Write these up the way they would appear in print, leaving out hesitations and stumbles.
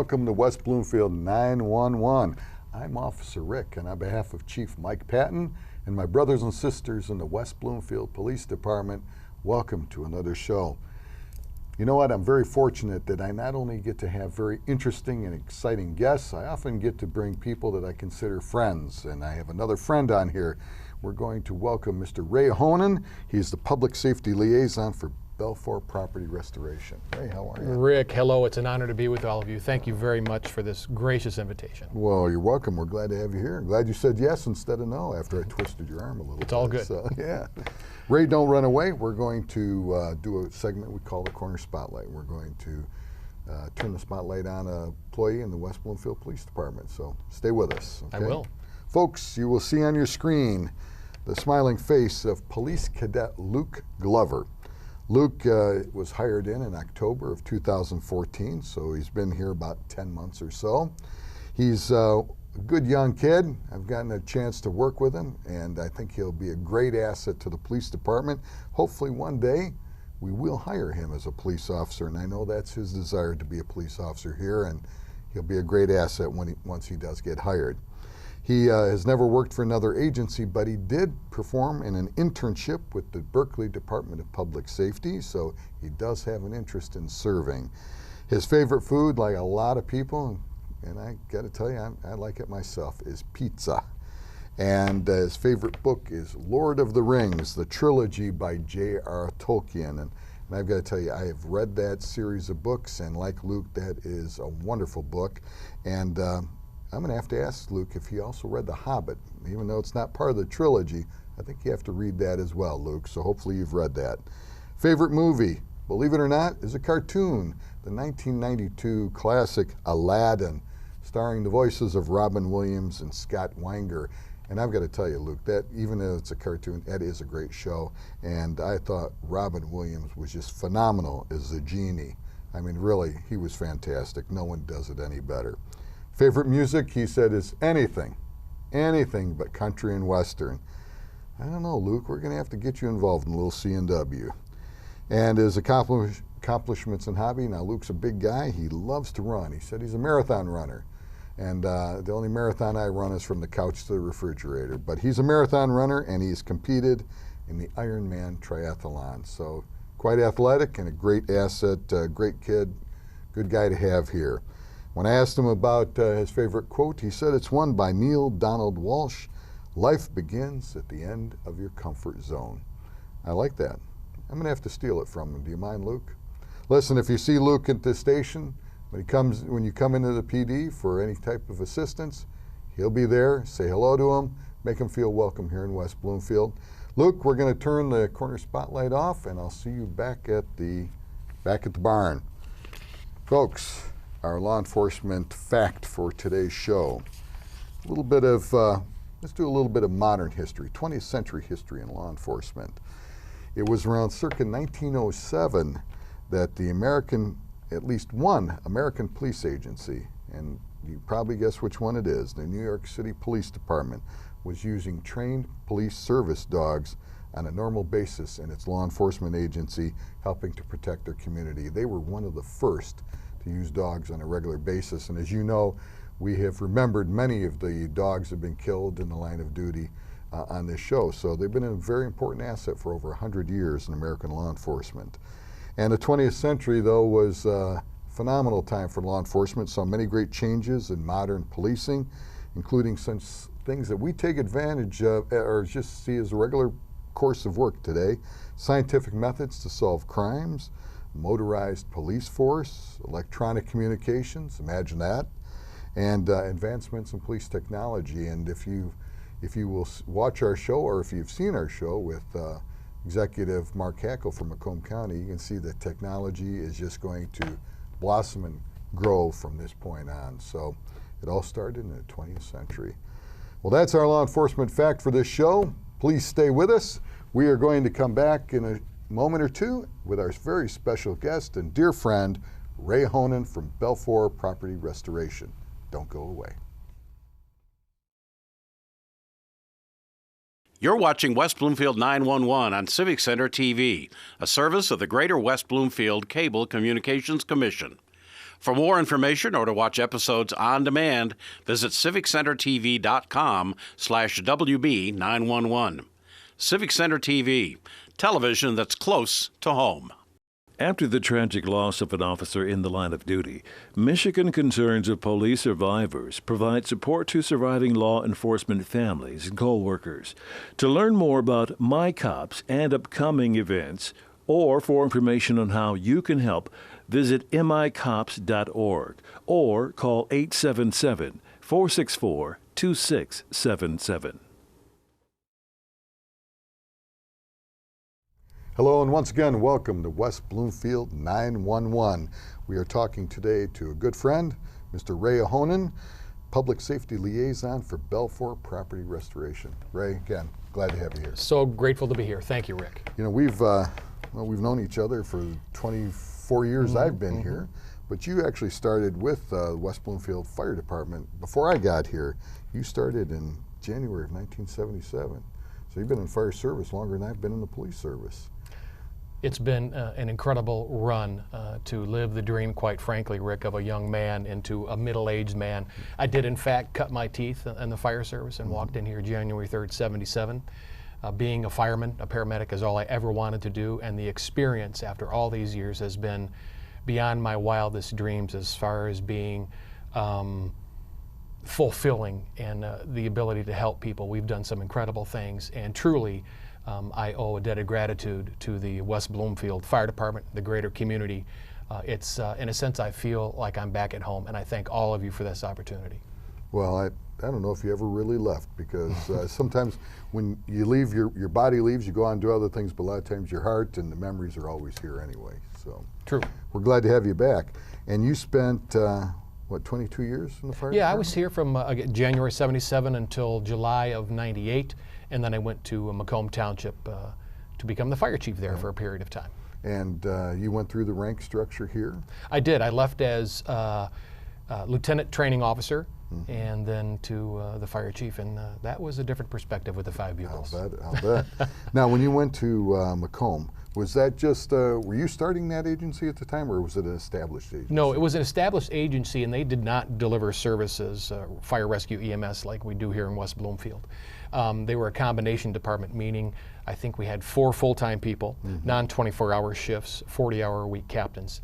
welcome to West Bloomfield 911. I'm Officer Rick, and on behalf of Chief Mike Patton and my brothers and sisters in the West Bloomfield Police Department, welcome to another show. You know what, I'm very fortunate that I not only get to have very interesting and exciting guests, I often get to bring people that I consider friends, and I have another friend on here. We're going to welcome Mr. Ray Ahonen. He's the Public Safety Liaison for BELFOR Property Restoration. Ray, how are you? Rick, hello. It's an honor to be with all of you. Thank you very much for this gracious invitation. Well, you're welcome. We're glad to have you here. I'm glad you said yes instead of no after I twisted your arm a little bit. It's all good. So, yeah. Ray, don't run away. We're going to do a segment we call the Corner Spotlight. We're going to turn the spotlight on an employee in the West Bloomfield Police Department. So stay with us. Okay? I will. Folks, you will see on your screen the smiling face of Police Cadet Luke Glover. Luke was hired in October of 2014, so he's been here about 10 months or so. He's a good young kid. I've gotten a chance to work with him, and I think he'll be a great asset to the police department. Hopefully one day we will hire him as a police officer, and I know that's his desire to be a police officer here, and he'll be a great asset once he does get hired. He has never worked for another agency, but he did perform in an internship with the Berkeley Department of Public Safety, so he does have an interest in serving. His favorite food, like a lot of people, and I got to tell you, I like it myself, is pizza. And his favorite book is Lord of the Rings, the trilogy by J.R. Tolkien. And I've got to tell you, I have read that series of books, and like Luke, that is a wonderful book. And I'm going to have to ask Luke if he also read The Hobbit. Even though it's not part of the trilogy, I think you have to read that as well, Luke, so hopefully you've read that. Favorite movie, believe it or not, is a cartoon, the 1992 classic Aladdin, starring the voices of Robin Williams and Scott Weinger. And I've got to tell you, Luke, that even though it's a cartoon, that is a great show, and I thought Robin Williams was just phenomenal as the genie. I mean, really, he was fantastic. No one does it any better. Favorite music, he said, is anything but country and western. I don't know, Luke, we're going to have to get you involved in a little C&W. And his accomplishments and hobby, now Luke's a big guy, he loves to run. He said he's a marathon runner. And the only marathon I run is from the couch to the refrigerator. But he's a marathon runner, and he's competed in the Ironman triathlon. So quite athletic and a great asset, great kid, good guy to have here. When I asked him about his favorite quote, he said it's one by Neil Donald Walsh, "Life begins at the end of your comfort zone." I like that. I'm going to have to steal it from him. Do you mind, Luke? Listen, if you see Luke at the station, when you come into the PD for any type of assistance, he'll be there. Say hello to him. Make him feel welcome here in West Bloomfield. Luke, we're going to turn the corner spotlight off, and I'll see you back at the barn. Folks, our law enforcement fact for today's show. Let's do a little bit of modern history, 20th century history in law enforcement. It was around circa 1907 that at least one American police agency, and you probably guess which one it is, the New York City Police Department, was using trained police service dogs on a normal basis in its law enforcement agency, helping to protect their community. They were one of the first to use dogs on a regular basis. And as you know, we have remembered many of the dogs that have been killed in the line of duty on this show. So they've been a very important asset for over 100 years in American law enforcement. And the 20th century, though, was a phenomenal time for law enforcement. Saw many great changes in modern policing, including such things that we take advantage of or just see as a regular course of work today. Scientific methods to solve crimes, motorized police force, electronic communications, imagine that, and advancements in police technology. And if you will watch our show, or if you've seen our show with Executive Mark Hackle from Macomb County, you can see that technology is just going to blossom and grow from this point on. So it all started in the 20th century. Well, that's our law enforcement fact for this show. Please stay with us. We are going to come back in a moment or two with our very special guest and dear friend, Ray Ahonen from BELFOR Property Restoration. Don't go away. You're watching West Bloomfield 911 on Civic Center TV, a service of the Greater West Bloomfield Cable Communications Commission. For more information or to watch episodes on demand, visit civiccentertv.com/WB911. Civic Center TV, television that's close to home. After the tragic loss of an officer in the line of duty, Michigan Concerns of Police Survivors provide support to surviving law enforcement families and co-workers. To learn more about My Cops and upcoming events, or for information on how you can help, visit micops.org or call 877-464-2677. Hello, and once again, welcome to West Bloomfield 911. We are talking today to a good friend, Mr. Ray Ahonen, Public Safety Liaison for BELFOR Property Restoration. Ray, again, glad to have you here. So grateful to be here. Thank you, Rick. You know, we've known each other for 24 years I've been here, but you actually started with the West Bloomfield Fire Department. Before I got here, you started in January of 1977. So you've been in fire service longer than I've been in the police service. It's been an incredible run to live the dream, quite frankly, Rick, of a young man into a middle-aged man. I did, in fact, cut my teeth in the fire service and walked in here January 3rd, 77. Being a fireman, a paramedic, is all I ever wanted to do, and the experience after all these years has been beyond my wildest dreams as far as being fulfilling and the ability to help people. We've done some incredible things, and truly, I owe a debt of gratitude to the West Bloomfield Fire Department, the greater community. It's, in a sense, I feel like I'm back at home, and I thank all of you for this opportunity. Well, I don't know if you ever really left, because sometimes when you leave, your body leaves, you go on and do other things, but a lot of times your heart and the memories are always here anyway. So True. We're glad to have you back. And you spent, what, 22 years in the fire Yeah, department? I was here from January 77 until July of 98. And then I went to Macomb Township to become the fire chief there for a period of time. And you went through the rank structure here? I did. I left as lieutenant training officer and then to the fire chief, and that was a different perspective with the 5 Bugles. I'll bet. Now, when you went to Macomb, was that just, were you starting that agency at the time, or was it an established agency? No, it was an established agency, and they did not deliver services, fire rescue EMS, like we do here in West Bloomfield. They were a combination department, meaning I think we had 4 full-time people, non-24-hour shifts, 40-hour-a-week captains,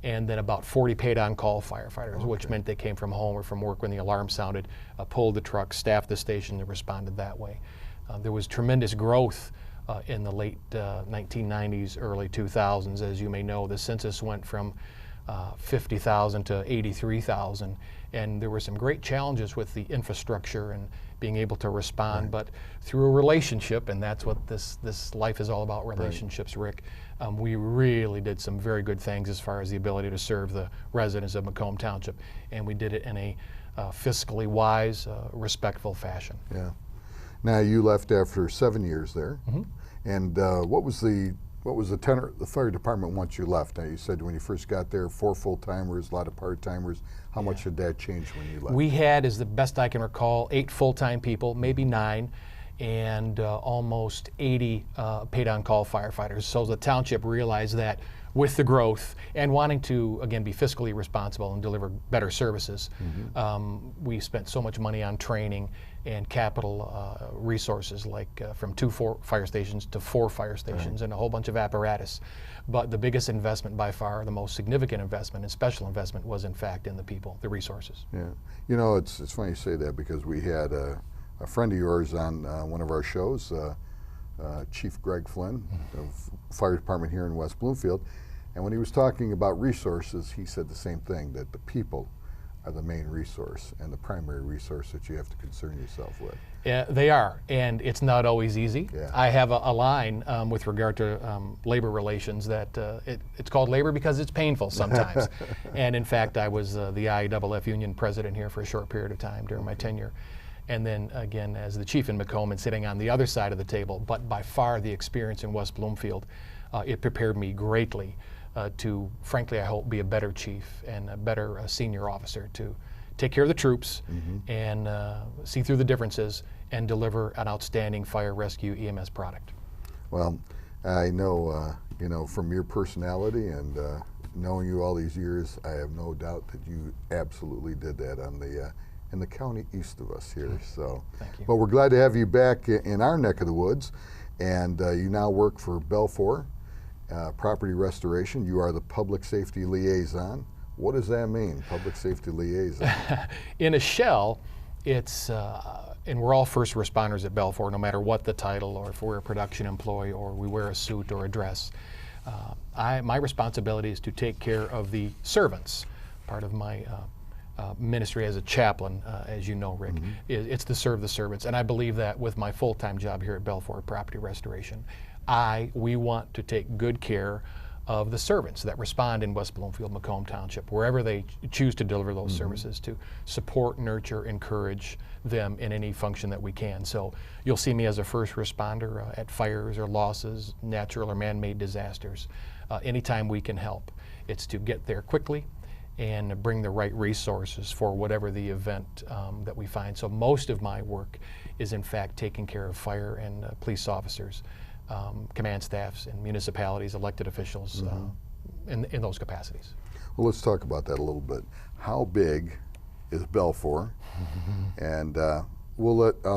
and then about 40 paid-on-call firefighters, which meant they came from home or from work when the alarm sounded, pulled the truck, staffed the station, and responded that way. There was tremendous growth in the late 1990s, early 2000s. As you may know, the census went from 50,000 to 83,000, and there were some great challenges with the infrastructure and being able to respond, but through a relationship, and that's what this life is all about, relationships, Rick. We really did some very good things as far as the ability to serve the residents of Macomb Township, and we did it in a fiscally wise, respectful fashion. Yeah. Now, you left after 7 years there, and what was the tenor of the fire department once you left? Now, you said when you first got there, 4 full-timers, a lot of part-timers. How much did that change when you left? We had, as the best I can recall, 8 full-time people, maybe 9, and almost 80 paid-on-call firefighters. So the township realized that with the growth and wanting to, again, be fiscally responsible and deliver better services, we spent so much money on training and capital resources, like from 2 fire stations to 4 fire stations and a whole bunch of apparatus. But the biggest investment by far, the most significant investment and special investment, was in fact in the people, the resources. Yeah. You know, it's funny you say that, because we had a friend of yours on one of our shows, Chief Greg Flynn of Fire Department here in West Bloomfield, and when he was talking about resources, he said the same thing, that the people are the main resource and the primary resource that you have to concern yourself with. Yeah, they are, and it's not always easy. Yeah. I have a line with regard to labor relations that it's called labor because it's painful sometimes. And in fact, I was the IAAF union president here for a short period of time during my tenure. And then again, as the chief in Macomb and sitting on the other side of the table, but by far the experience in West Bloomfield, it prepared me greatly to, frankly, I hope, be a better chief and a better senior officer to take care of the troops and see through the differences and deliver an outstanding fire rescue EMS product. Well, I know, you know, from your personality and knowing you all these years, I have no doubt that you absolutely did that on the in the county east of us here. So, Thank you. But we're glad to have you back in our neck of the woods, and you now work for BELFOR Property Restoration. You are the Public Safety Liaison. What does that mean, Public Safety Liaison? In a shell, it's and we're all first responders at BELFOR, no matter what the title, or if we're a production employee, or we wear a suit or a dress. My responsibility is to take care of the servants. Part of my ministry as a chaplain, as you know, Rick, it's to serve the servants. And I believe that with my full-time job here at BELFOR Property Restoration, we want to take good care of the servants that respond in West Bloomfield, Macomb Township, wherever they choose to deliver those services, to support, nurture, encourage them in any function that we can. So you'll see me as a first responder at fires or losses, natural or man-made disasters. Anytime we can help, it's to get there quickly and bring the right resources for whatever the event that we find. So most of my work is in fact taking care of fire and police officers, command staffs and municipalities, elected officials in those capacities. Well, let's talk about that a little bit. How big is BELFOR? And I'll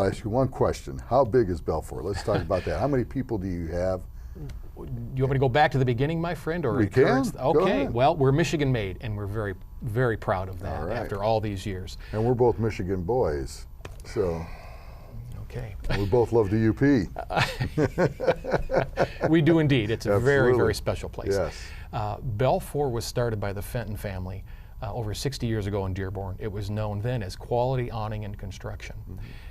ask you one question. How big is BELFOR? Let's talk about that. How many people do you have? You want me to go back to the beginning, my friend? Or We can. Go Okay, ahead. well, we're Michigan made, and we're very, very proud of that All right. after all these years. And we're both Michigan boys, so Okay. we both love the UP. We do indeed. It's a very, Absolutely. very special place. Yes. BELFOR was started by the Fenton family over 60 years ago in Dearborn. It was known then as Quality Awning and Construction.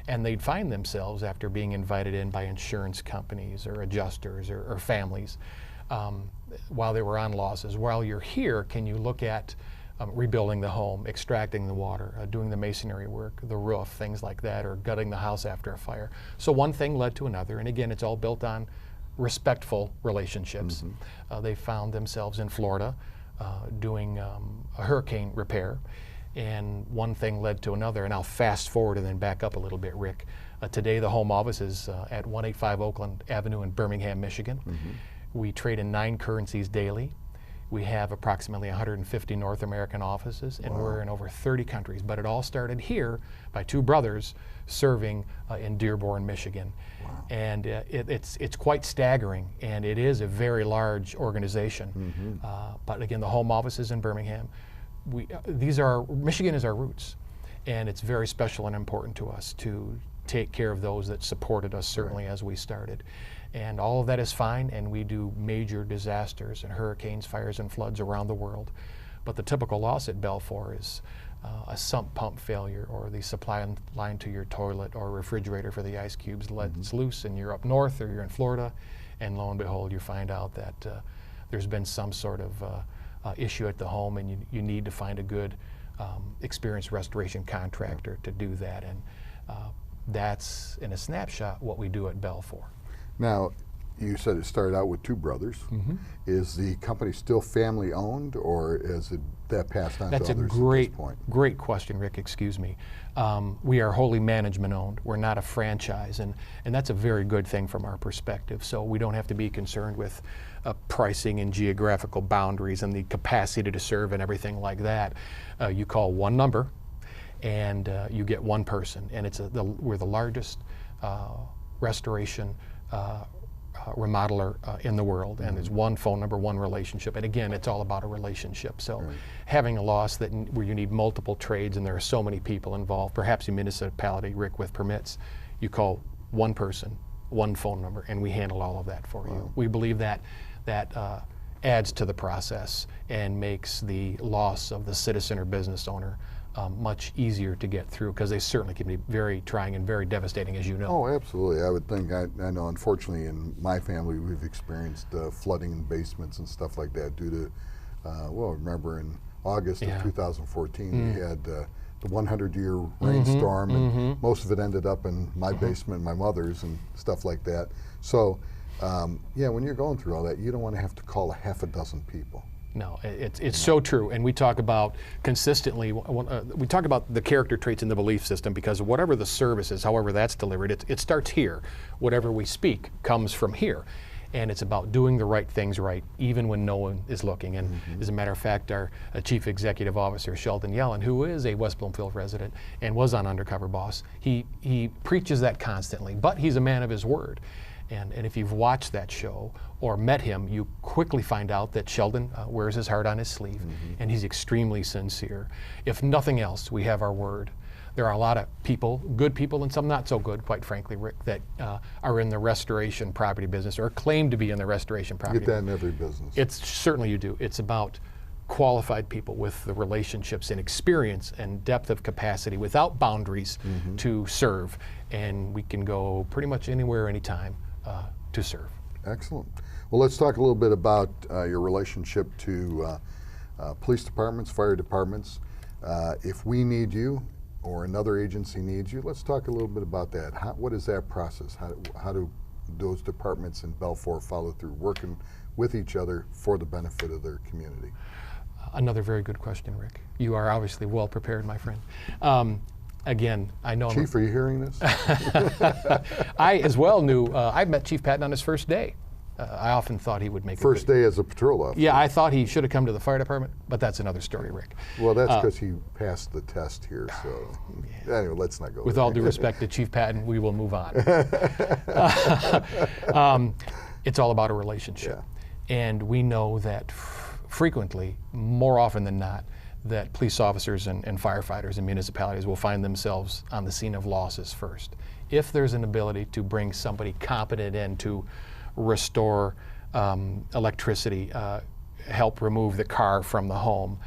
And they'd find themselves, after being invited in by insurance companies or adjusters or families, while they were on losses, while you're here, can you look at rebuilding the home, extracting the water, doing the masonry work, the roof, things like that, or gutting the house after a fire. So one thing led to another, and again, it's all built on respectful relationships. They found themselves in Florida doing a hurricane repair, and one thing led to another, and I'll fast forward and then back up a little bit, Rick. Today the home office is at 185 Oakland Avenue in Birmingham, Michigan. We trade in 9 currencies daily. We have approximately 150 North American offices, and we're in over 30 countries. But it all started here by 2 brothers serving in Dearborn, Michigan. And it's quite staggering, and it is a very large organization. But again, the home office is in Birmingham. Michigan is our roots, and it's very special and important to us to take care of those that supported us, certainly as we started. And all of that is fine, and we do major disasters and hurricanes, fires, and floods around the world. But the typical loss at BELFOR is a sump pump failure, or the supply line to your toilet or refrigerator for the ice cubes lets loose, and you're up north or you're in Florida, and lo and behold, you find out that there's been some sort of issue at the home, and you need to find a good experienced restoration contractor to do that. And that's, in a snapshot, what we do at BELFOR. Now, you said it started out with 2 brothers. Is the company still family owned, or is it that passed on That's to a others great, at this point? great question, Rick. Excuse me. We are wholly management owned. We're not a franchise, and that's a very good thing from our perspective. So we don't have to be concerned with pricing and geographical boundaries and the capacity to serve and everything like that. You call one number, and you get one person, and we're the largest restoration remodeler in the world, and there's one phone number, one relationship, and again, it's all about a relationship. So having a loss where you need multiple trades and there are so many people involved, perhaps a municipality, Rick, with permits, you call one person, one phone number, and we handle all of that for you. We believe that adds to the process and makes the loss of the citizen or business owner much easier to get through, because they certainly can be very trying and very devastating, as you know. Oh, absolutely. I would think, I know unfortunately in my family we've experienced flooding in basements and stuff like that due to, well, remember in August of 2014 we had the 100-year rainstorm, and most of it ended up in my basement, my mother's, and stuff like that. So, yeah, when you're going through all that, you don't want to have to call a half a dozen people. No, it's so true, and we talk about consistently, we talk about the character traits in the belief system, because whatever the service is, however that's delivered, it starts here. Whatever we speak comes from here. And it's about doing the right things right, even when no one is looking. And as a matter of fact, our Chief Executive Officer, Sheldon Yellen, who is a West Bloomfield resident and was on Undercover Boss, he preaches that constantly, but he's a man of his word. And if you've watched that show or met him, you quickly find out that Sheldon wears his heart on his sleeve, and he's extremely sincere. If nothing else, we have our word. There are a lot of people, good people and some not so good, quite frankly, Rick, that are in the restoration property business or claim to be in the restoration property You get that in every business. It's certainly you do. It's about qualified people with the relationships and experience and depth of capacity without boundaries to serve. And we can go pretty much anywhere, anytime to serve. Excellent. Well, let's talk a little bit about your relationship to police departments, fire departments. If we need you or another agency needs you, let's talk a little bit about that. What is that process? How do those departments in BELFOR follow through, working with each other for the benefit of their community? Another very good question, Rick. You are obviously well prepared, my friend. Again, I know Chief, are you hearing this? I as well knew, I met Chief Patton on his first day. I often thought he would make First day as a patrol officer. Yeah, I thought he should have come to the fire department, but that's another story, Rick. Well, that's because he passed the test here, so anyway, let's not go With there. all due respect to Chief Patton, we will move on. It's all about a relationship. Yeah. And we know that frequently, more often than not, that police officers and firefighters in municipalities will find themselves on the scene of losses first. If there's an ability to bring somebody competent in to restore electricity, help remove the car from the home,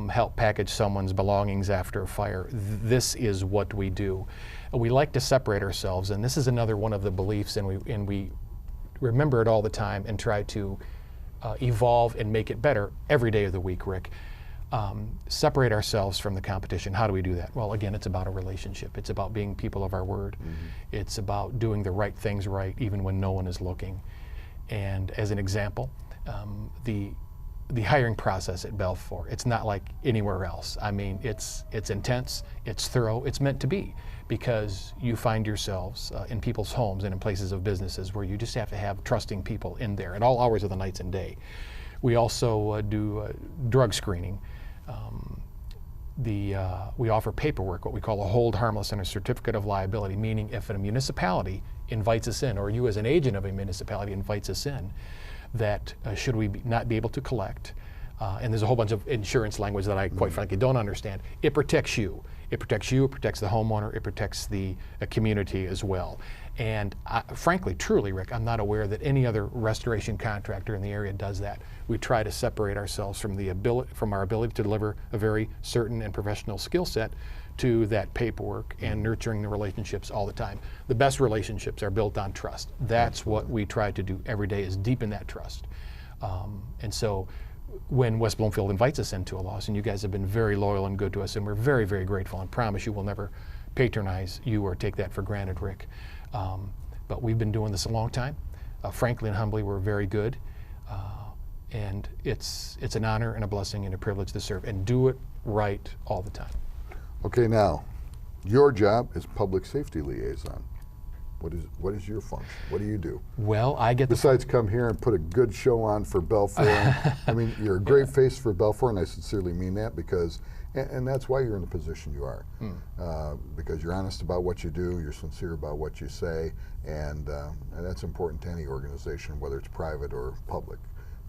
help package someone's belongings after a fire, this is what we do. We like to separate ourselves, and this is another one of the beliefs, and we remember it all the time and try to evolve and make it better every day of the week, Rick. Separate ourselves from the competition. How do we do that? Well, again, it's about a relationship. It's about being people of our word. It's about doing the right things right, even when no one is looking. And as an example, the hiring process at BELFOR, it's not like anywhere else. I mean, it's intense, it's thorough, it's meant to be, because you find yourselves in people's homes and in places of businesses where you just have to have trusting people in there at all hours of the night and day. We also do drug screening. We offer paperwork, what we call a hold harmless and a certificate of liability, meaning if a municipality invites us in, or you as an agent of a municipality invites us in, that should we not be able to collect, and there's a whole bunch of insurance language that I quite frankly don't understand, it protects you. It protects you, it protects the homeowner, it protects the community as well. And frankly, truly, Rick, I'm not aware that any other restoration contractor in the area does that. We try to separate ourselves from our ability to deliver a very certain and professional skill set to that paperwork and nurturing the relationships all the time. The best relationships are built on trust. That's what we try to do every day, is deepen that trust. And so when West Bloomfield invites us into a loss, and you guys have been very loyal and good to us, and we're very, very grateful, and promise you we'll never patronize you or take that for granted, Rick. But we've been doing this a long time. Frankly and humbly, we're very good. And it's an honor and a blessing and a privilege to serve and do it right all the time. Okay, now, your job is Public Safety Liaison. What is your function? What do you do? Well, I get besides come here and put a good show on for BELFOR. I mean, you're a great face for BELFOR, and I sincerely mean that, because, and that's why you're in the position you are, because you're honest about what you do, you're sincere about what you say, and that's important to any organization, whether it's private or public.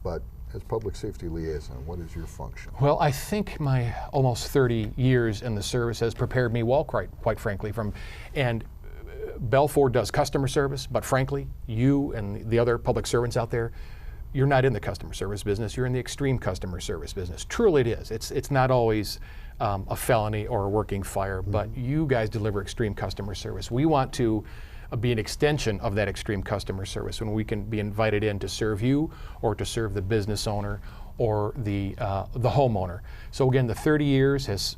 But as Public Safety Liaison, what is your function? Well, I think my almost 30 years in the service has prepared me well, quite frankly, and BELFOR does customer service, but frankly, you and the other public servants out there, you're not in the customer service business, you're in the extreme customer service business. Truly it is. It's not always a felony or a working fire, but you guys deliver extreme customer service. We want to be an extension of that extreme customer service when we can be invited in to serve you or to serve the business owner or the homeowner. So again, the 30 years has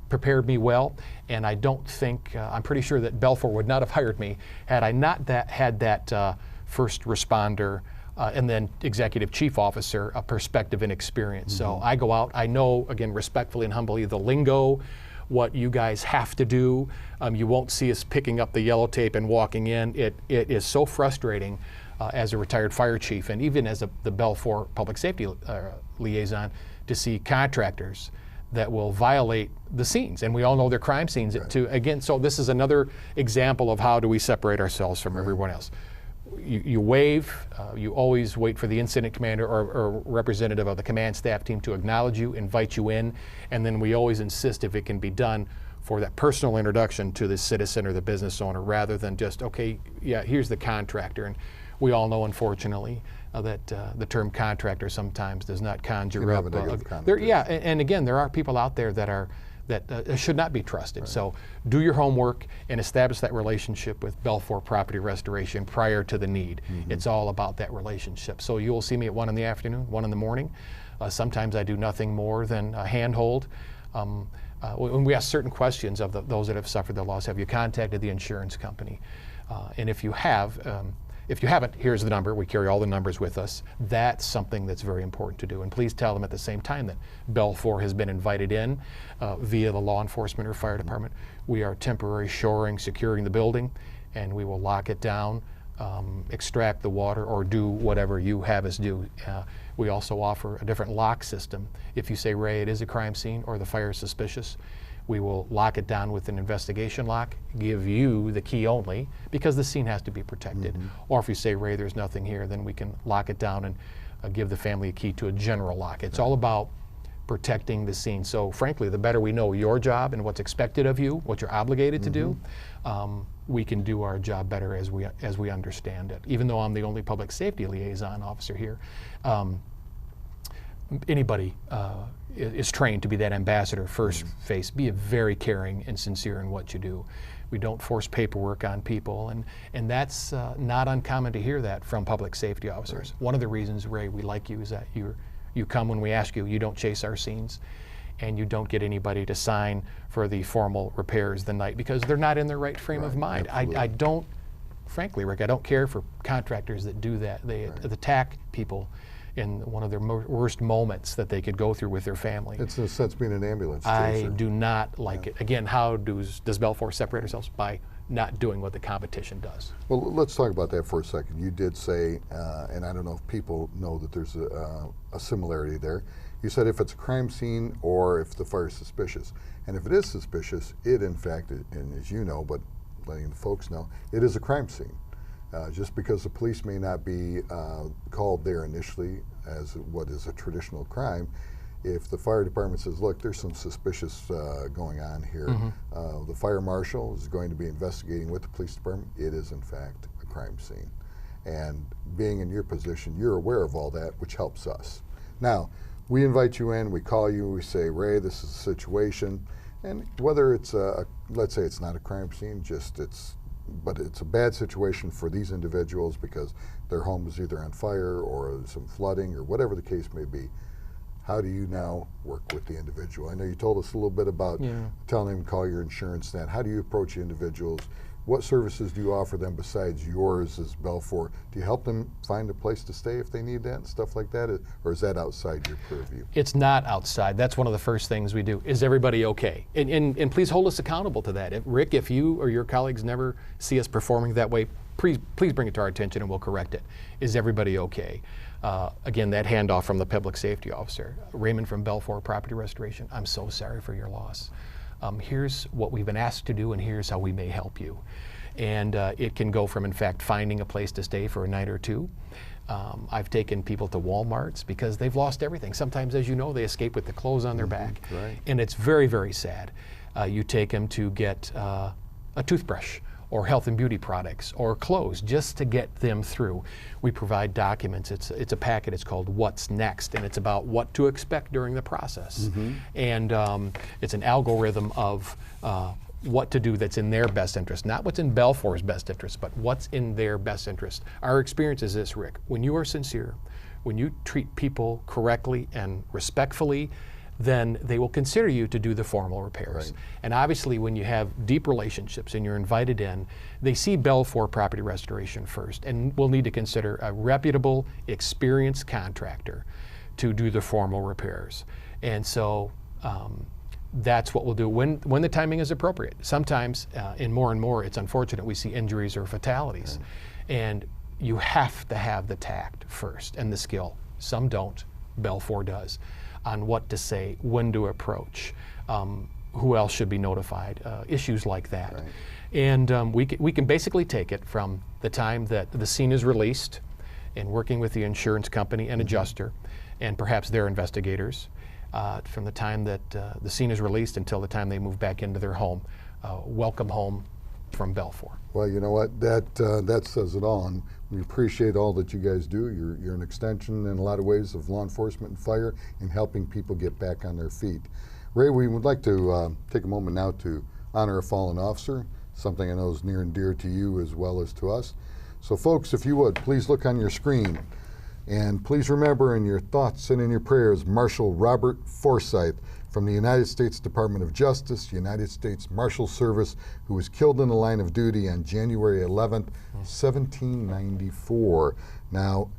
prepared me well, and I don't think, I'm pretty sure that BELFOR would not have hired me had I not had that first responder and then executive chief officer perspective and experience. So I go out, I know, again, respectfully and humbly, the lingo, what you guys have to do. You won't see us picking up the yellow tape and walking in. It is so frustrating as a retired fire chief and even as the BELFOR Public Safety Liaison to see contractors that will violate the scenes, and we all know they're crime scenes too. Again, so this is another example of how do we separate ourselves from everyone else. You waive, you always wait for the incident commander or representative of the command staff team to acknowledge you, invite you in, and then we always insist if it can be done for that personal introduction to the citizen or the business owner rather than just, okay, yeah, here's the contractor. And we all know, unfortunately, that the term contractor sometimes does not conjure up. Yeah, and again, there are people out there that should not be trusted. Right. So do your homework and establish that relationship with BELFOR Property Restoration prior to the need. Mm-hmm. It's all about that relationship. So you'll see me at 1 in the afternoon, 1 in the morning. Sometimes I do nothing more than a handhold. When we ask certain questions of those that have suffered the loss, have you contacted the insurance company? And if you have, if you haven't, here's the number. We carry all the numbers with us. That's something that's very important to do. And please tell them at the same time that BELFOR has been invited in via the law enforcement or fire department. We are temporary shoring, securing the building, and we will lock it down, extract the water, or do whatever you have us do. We also offer a different lock system. If you say, Ray, it is a crime scene or the fire is suspicious, we will lock it down with an investigation lock, give you the key only, because the scene has to be protected. Mm-hmm. Or if you say, Ray, there's nothing here, then we can lock it down and give the family a key to a general lock. It's all about protecting the scene. So frankly, the better we know your job and what's expected of you, what you're obligated to do, we can do our job better as we understand it. Even though I'm the only public safety liaison officer here, anybody is trained to be that ambassador first face. Be very caring and sincere in what you do. We don't force paperwork on people, and that's not uncommon to hear that from public safety officers. Right. One of the reasons, Ray, we like you is that you come when we ask you. You don't chase our scenes, and you don't get anybody to sign for the formal repairs the night because they're not in their right frame of mind. I don't, frankly, Rick, I don't care for contractors that do that. They attack people in one of their worst moments that they could go through with their family. It's in a sense being an ambulance chaser. I do not like it. Again, how does BELFOR separate ourselves? By not doing what the competition does. Well, let's talk about that for a second. You did say, and I don't know if people know that there's a similarity there. You said if it's a crime scene or if the fire is suspicious. And if it is suspicious, it in fact, and as you know, but letting the folks know, it is a crime scene. Just because the police may not be called there initially as what is a traditional crime, if the fire department says, look, there's some suspicious going on here, the fire marshal is going to be investigating with the police department, it is in fact a crime scene. And being in your position, you're aware of all that, which helps us. Now, we invite you in, we call you, we say, Ray, this is a situation, and whether it's let's say it's not a crime scene, but it's a bad situation for these individuals because their home is either on fire or some flooding or whatever the case may be. How do you now work with the individual? I know you told us a little bit about telling them to call your insurance then. How do you approach the individuals? What services do you offer them besides yours as BELFOR? Do you help them find a place to stay if they need that and stuff like that? Or is that outside your purview? It's not outside. That's one of the first things we do. Is everybody okay? And please hold us accountable to that. Rick, if you or your colleagues never see us performing that way, please bring it to our attention and we'll correct it. Is everybody okay? Again, that handoff from the public safety officer. Raymond from BELFOR Property Restoration, I'm so sorry for your loss. Here's what we've been asked to do and here's how we may help you. And it can go from, in fact, finding a place to stay for a night or two. I've taken people to Walmarts because they've lost everything. Sometimes, as you know, they escape with the clothes on their back. Right. And it's very, very sad. You take them to get a toothbrush or health and beauty products or clothes just to get them through. We provide documents. It's a packet. It's called What's Next, and it's about what to expect during the process. And it's an algorithm of what to do that's in their best interest, not what's in BELFOR's best interest, but what's in their best interest. Our experience is this, Rick. When you are sincere, when you treat people correctly and respectfully, then they will consider you to do the formal repairs. Right. And obviously when you have deep relationships and you're invited in, they see BELFOR Property Restoration first and will need to consider a reputable, experienced contractor to do the formal repairs. And so that's what we'll do when the timing is appropriate. Sometimes, and more, it's unfortunate we see injuries or fatalities. Right. And you have to have the tact first and the skill. Some don't. BELFOR does, on what to say, when to approach, who else should be notified, issues like that. Right. And we can basically take it from the time that the scene is released and working with the insurance company and adjuster and perhaps their investigators, from the time that the scene is released until the time they move back into their home. Welcome home from BELFOR. Well, you know what, that says it all, and we appreciate all that you guys do. You're an extension in a lot of ways of law enforcement and fire in helping people get back on their feet. Ray, we would like to take a moment now to honor a fallen officer, something I know is near and dear to you as well as to us. So folks, if you would, please look on your screen, and please remember in your thoughts and in your prayers Marshal Robert Forsyth from the United States Department of Justice, United States Marshal Service, who was killed in the line of duty on January 11th, 1794. Now,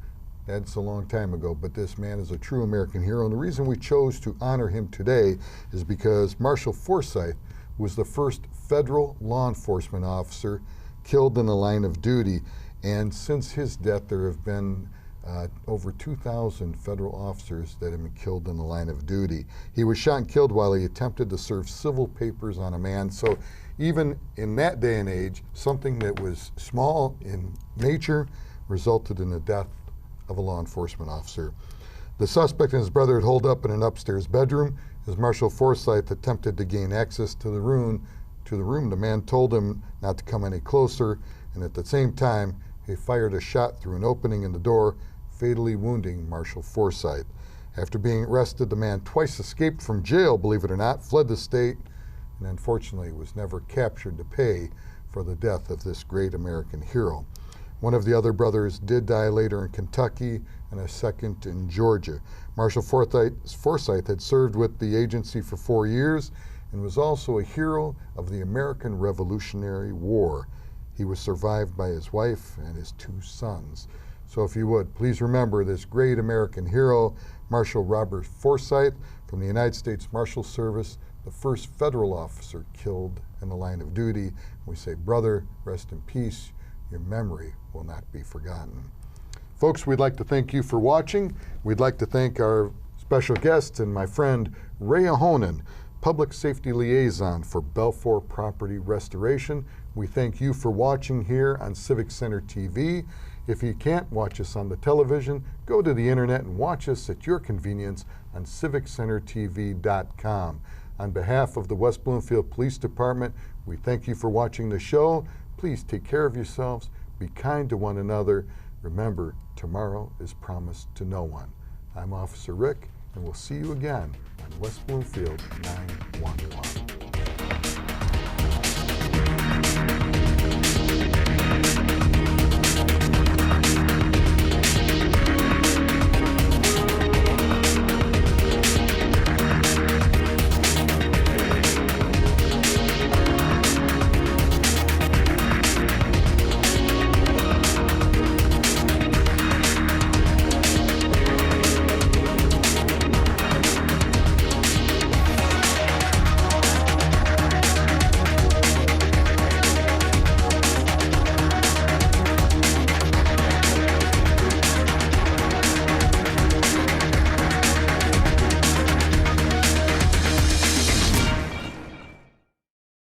that's a long time ago, but this man is a true American hero, and the reason we chose to honor him today is because Marshal Forsyth was the first federal law enforcement officer killed in the line of duty, and since his death there have been over 2,000 federal officers that have been killed in the line of duty. He was shot and killed while he attempted to serve civil papers on a man. So even in that day and age, something that was small in nature resulted in the death of a law enforcement officer. The suspect and his brother had holed up in an upstairs bedroom. As Marshal Forsyth attempted to gain access to the room, the man told him not to come any closer, and at the same time, he fired a shot through an opening in the door, fatally wounding Marshal Forsyth. After being arrested, the man twice escaped from jail, believe it or not, fled the state, and unfortunately was never captured to pay for the death of this great American hero. One of the other brothers did die later in Kentucky, and a second in Georgia. Marshal Forsyth had served with the agency for 4 years and was also a hero of the American Revolutionary War. He was survived by his wife and his 2 sons. So if you would, please remember this great American hero, Marshal Robert Forsyth from the United States Marshal Service, the first federal officer killed in the line of duty. We say, brother, rest in peace. Your memory will not be forgotten. Folks, we'd like to thank you for watching. We'd like to thank our special guest and my friend Ray Ahonen, Public Safety Liaison for BELFOR Property Restoration. We thank you for watching here on Civic Center TV. If you can't watch us on the television, go to the internet and watch us at your convenience on civiccentertv.com. On behalf of the West Bloomfield Police Department, we thank you for watching the show. Please take care of yourselves, be kind to one another. Remember, tomorrow is promised to no one. I'm Officer Rick, and we'll see you again on West Bloomfield 911.